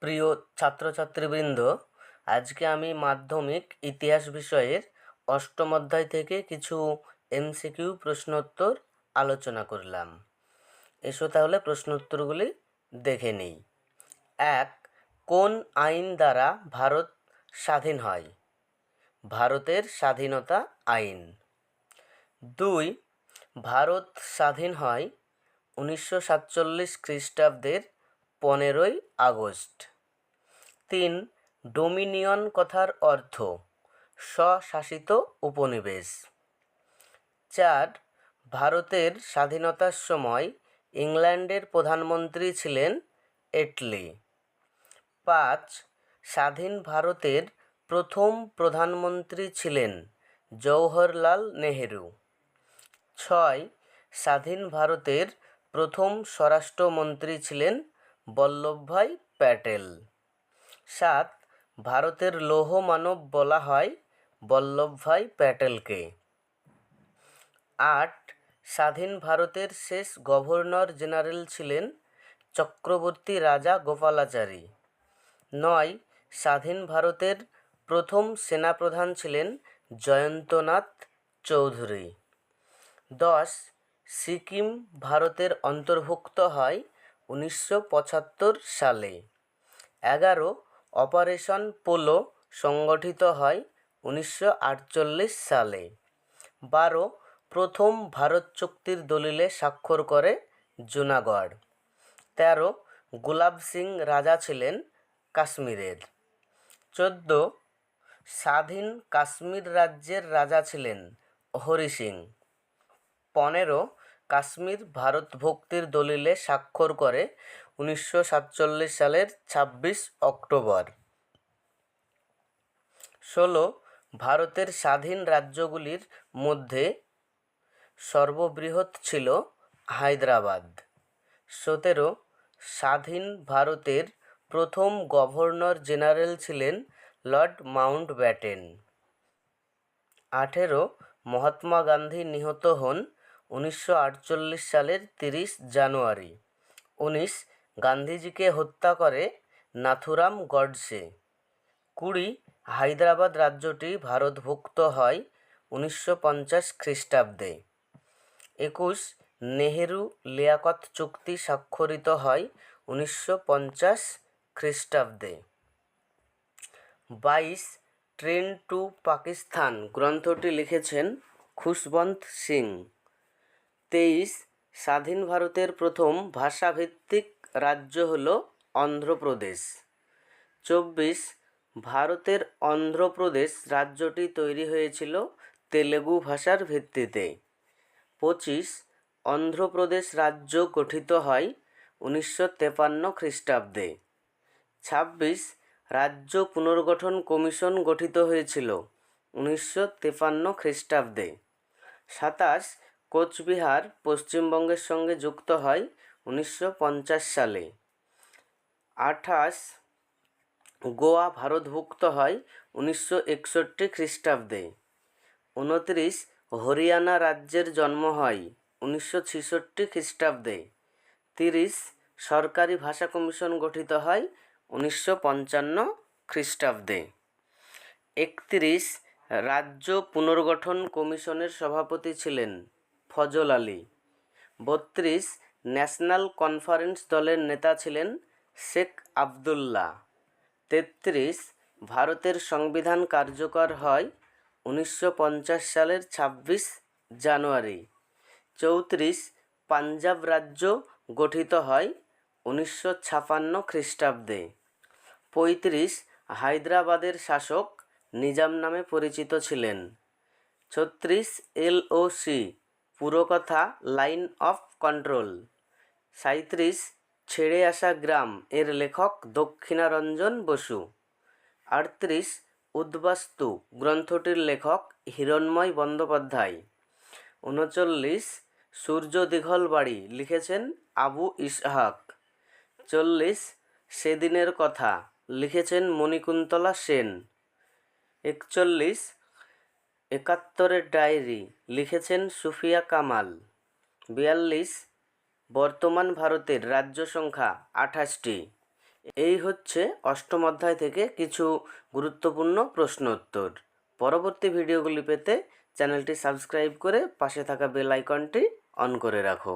প্রিয় ছাত্রছাত্রীবৃন্দ, আজকে আমি মাধ্যমিক ইতিহাস বিষয়ের অষ্টম অধ্যায় থেকে কিছু এমসিকিউ প্রশ্নোত্তর আলোচনা করলাম। এসো তাহলে প্রশ্নোত্তরগুলি দেখে নিই। ১. কোন আইন দ্বারা ভারত স্বাধীন হয়? ভারতের স্বাধীনতা আইন। ২. ভারত স্বাধীন হয় 1947 খ্রিস্টাব্দের 15ই আগস্ট। ৩. ডোমিনিয়ন কথার অর্থ স্বশাসিত উপনিবেশ। ৪. ভারতের স্বাধীনতার সময় ইংল্যান্ডের প্রধানমন্ত্রী ছিলেন এটলি। ৫. স্বাধীন ভারতের প্রথম প্রধানমন্ত্রী ছিলেন জওহরলাল নেহেরু। ৬. স্বাধীন ভারতের প্রথম স্বরাষ্ট্রমন্ত্রী ছিলেন বল্লভভাই প্যাটেল। ৭. ভারতের লৌহ মানব বলা হয় বল্লভভাই প্যাটেলকে। ৮. স্বাধীন ভারতের শেষ গভর্নর জেনারেল ছিলেন চক্রবর্তী রাজা গোপালাচারী। ৯. স্বাধীন ভারতের প্রথম সেনাপ্রধান ছিলেন জয়ন্তনাথ চৌধুরী। ১০. সিকিম ভারতের অন্তর্ভুক্ত হয় 1975 সালে। ১১. অপারেশন পোলো সংগঠিত হয় 1948 সালে। ১২. প্রথম ভারত চুক্তির দলিলে স্বাক্ষর করে জুনাগড়। ১৩. গুলাব সিং রাজা ছিলেন কাশ্মীরের। ১৪. স্বাধীন কাশ্মীর রাজ্যের রাজা ছিলেন হরি সিং। ১৫. কাশ্মীর ভারতভুক্তির দলিলে স্বাক্ষর করে 1947 সালের ২৬ অক্টোবর। ১৬. ভারতের স্বাধীন রাজ্যগুলির মধ্যে সর্ববৃহৎ ছিল হায়দ্রাবাদ। ১৭. স্বাধীন ভারতের প্রথম গভর্নর জেনারেল ছিলেন লর্ড মাউন্টব্যাটেন। ১৮. মহাত্মা গান্ধী নিহত হন 1948 সালের ৩০ জানুয়ারি। ১৯. গান্ধীজিকে হত্যা করে নাথুরাম গডসে। ২০. হায়দ্রাবাদ রাজ্যটি ভারতভুক্ত হয় 1950 খ্রিস্টাব্দে। ২১. নেহেরু লিয়াকত চুক্তি স্বাক্ষরিত হয় 1950 খ্রিস্টাব্দে। ২২. ট্রেন টু পাকিস্তান গ্রন্থটি লিখেছেন খুশবন্ত সিং। ২৩. স্বাধীন ভারতের প্রথম ভাষাভিত্তিক রাজ্য হল অন্ধ্রপ্রদেশ। ২৪. ভারতের অন্ধ্রপ্রদেশ রাজ্যটি তৈরি হয়েছিল তেলুগু ভাষার ভিত্তিতে। ২৫. অন্ধ্রপ্রদেশ রাজ্য গঠিত হয় 1953 খ্রিস্টাব্দে। ২৬. রাজ্য পুনর্গঠন কমিশন গঠিত হয়েছিল 1953 খ্রিস্টাব্দে। ২৭. কোচবিহার পশ্চিমবঙ্গের সঙ্গে যুক্ত হয় 1950 সালে। ২৮. গোয়া ভারতভুক্ত হয় 1961 খ্রিস্টাব্দে। ২৯. হরিয়ানা রাজ্যের জন্ম হয় 1966 খ্রিস্টাব্দে। ৩০. সরকারি ভাষা কমিশন গঠিত হয় 1955 খ্রিস্টাব্দে। ৩১. রাজ্য পুনর্গঠন কমিশনের সভাপতি ছিলেন ফজল আলী। ৩২. ন্যাশনাল কনফারেন্স দলের নেতা ছিলেন শেখ আবদুল্লাহ। ৩৩. ভারতের সংবিধান কার্যকর হয় 1950 সালের ২৬ জানুয়ারি। ৩৪. পাঞ্জাব রাজ্য গঠিত হয় 1956 খ্রিস্টাব্দে। ৩৫. হায়দ্রাবাদের শাসক নিজাম নামে পরিচিত ছিলেন। ৩৬. LOC পুরকথা লাইন অফ কন্ট্রোল। ৩৭. ছেড়ে আসা গ্রাম এর লেখক দক্ষিণারঞ্জন বসু। ৩৮. উদ্বাস্তু গ্রন্থটির লেখক হিরণ্ময় বন্দ্যোপাধ্যায়। ৩৯. সূর্য দীঘলবাড়ি লিখেছেন আবু ইসহাক। ৪০. সেদিনের কথা লিখেছেন মণিকুন্তলা সেন। ৪১. একাত্তরের ডায়েরি লিখেছেন সুফিয়া কামাল। ৪২. বর্তমান ভারতের রাজ্য সংখ্যা ২৮টি। এই হচ্ছে অষ্টম অধ্যায় থেকে কিছু গুরুত্বপূর্ণ প্রশ্ন উত্তর। পরবর্তী ভিডিওগুলি পেতে চ্যানেলটি সাবস্ক্রাইব করে পাশে থাকা বেল আইকনটি অন করে রাখো।